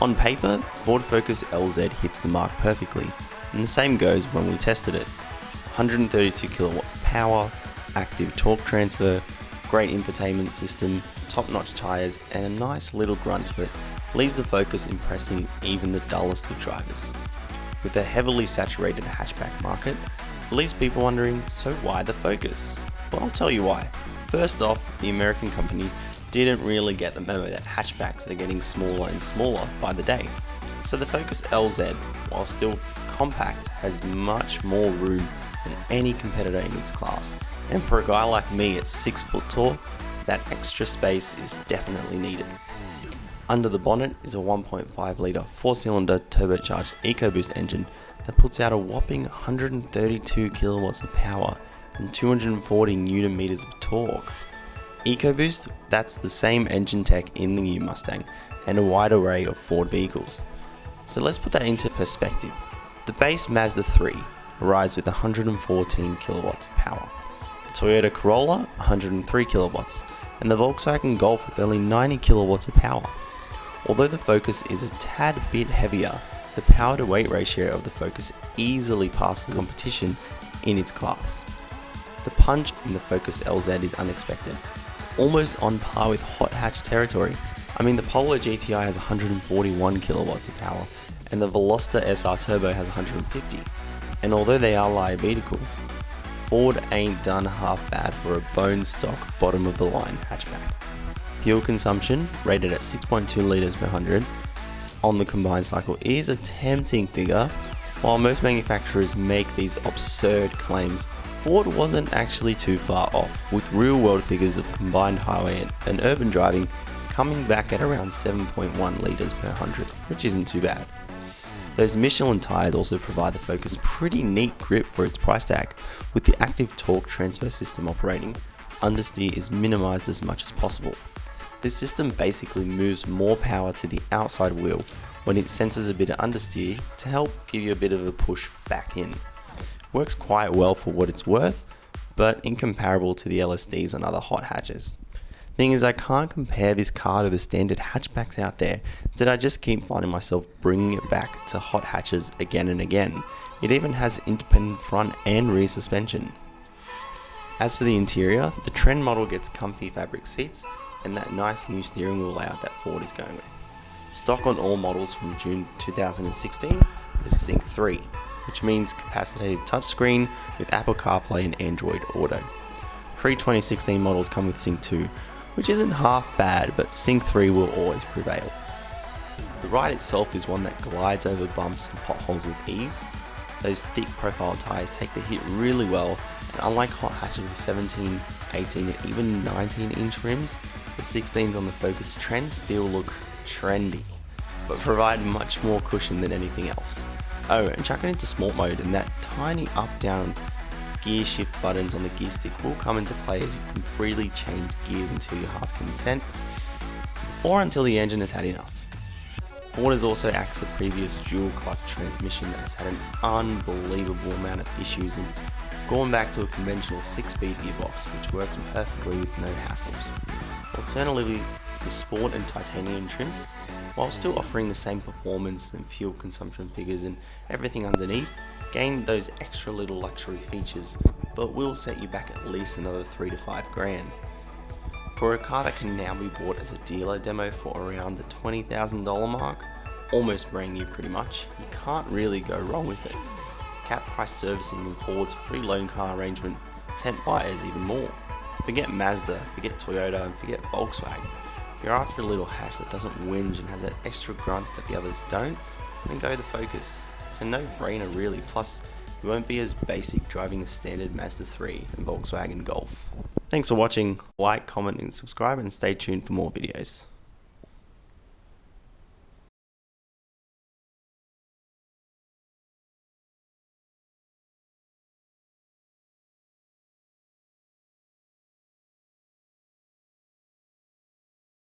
On paper, Ford Focus LZ hits the mark perfectly, and the same goes when we tested it. 132 kilowatts of power, active torque transfer, great infotainment system, top-notch tyres, and a nice little grunt to it leaves the Focus impressing even the dullest of drivers. With a heavily saturated hatchback market, it leaves people wondering, so why the Focus? Well, I'll tell you why. First off, the American company didn't really get the memo that hatchbacks are getting smaller and smaller by the day. So the Focus LZ, while still compact, has much more room than any competitor in its class. And for a guy like me at 6 foot tall, that extra space is definitely needed. Under the bonnet is a 1.5 litre 4-cylinder turbocharged Ecoboost engine that puts out a whopping 132 kilowatts of power and 240 Newton meters of torque. Ecoboost, that's the same engine tech in the new Mustang and a wide array of Ford vehicles. So let's put that into perspective. The base Mazda 3 arrives with 114 kilowatts of power, the Toyota Corolla 103 kilowatts, and the Volkswagen Golf with only 90 kilowatts of power. Although the Focus is a tad bit heavier, the power to weight ratio of the Focus easily passes competition in its class. The punch in the Focus LZ is unexpected. It's almost on par with hot hatch territory. I mean, the Polo GTI has 141 kilowatts of power, and the Veloster SR Turbo has 150. And although they are light vehicles, Ford ain't done half bad for a bone stock bottom of the line hatchback. Fuel consumption, rated at 6.2 litres per 100 on the combined cycle, is a tempting figure. While most manufacturers make these absurd claims, Ford wasn't actually too far off, with real world figures of combined highway and urban driving coming back at around 7.1 litres per 100, which isn't too bad. Those Michelin tyres also provide the Focus pretty neat grip for its price tag. With the active torque transfer system operating, understeer is minimised as much as possible. This system basically moves more power to the outside wheel when it senses a bit of understeer to help give you a bit of a push back in. Works quite well for what it's worth, but incomparable to the LSDs on other hot hatches. Thing is, I can't compare this car to the standard hatchbacks out there, instead I just keep finding myself bringing it back to hot hatches again and again. It even has independent front and rear suspension. As for the interior, the trend model gets comfy fabric seats and that nice new steering wheel layout that Ford is going with. Stock on all models from June 2016 is Sync 3, which means capacitated touchscreen with Apple CarPlay and Android Auto. Pre-2016 models come with Sync 2, which isn't half bad, but Sync 3 will always prevail. The ride itself is one that glides over bumps and potholes with ease. Those thick profile tyres take the hit really well, and unlike hot hatches with 17, 18 and even 19 inch rims, the 16s on the Focus trend still look trendy, but provide much more cushion than anything else. Oh, and chuck it into sport mode, and that tiny up-down gear shift buttons on the gear stick will come into play as you can freely change gears until your heart's content, or until the engine has had enough. Ford has also axed the previous dual clutch transmission that has had an unbelievable amount of issues and gone back to a conventional 6-speed gearbox, which works perfectly with no hassles. Alternatively, the Sport and Titanium trims, while still offering the same performance and fuel consumption figures and everything underneath, gain those extra little luxury features, but will set you back at least another $3 to $5 grand. For a car that can now be bought as a dealer demo for around the $20,000 mark, almost brand new pretty much, you can't really go wrong with it. Cap price servicing and Ford's free loan car arrangement tempt buyers even more. Forget Mazda, forget Toyota, and forget Volkswagen. If you're after a little hatch that doesn't whinge and has that extra grunt that the others don't, then go the Focus. It's a no-brainer really, plus you won't be as basic driving a standard Mazda 3 and Volkswagen Golf. Thanks for watching. Like, comment and subscribe, and stay tuned for more videos.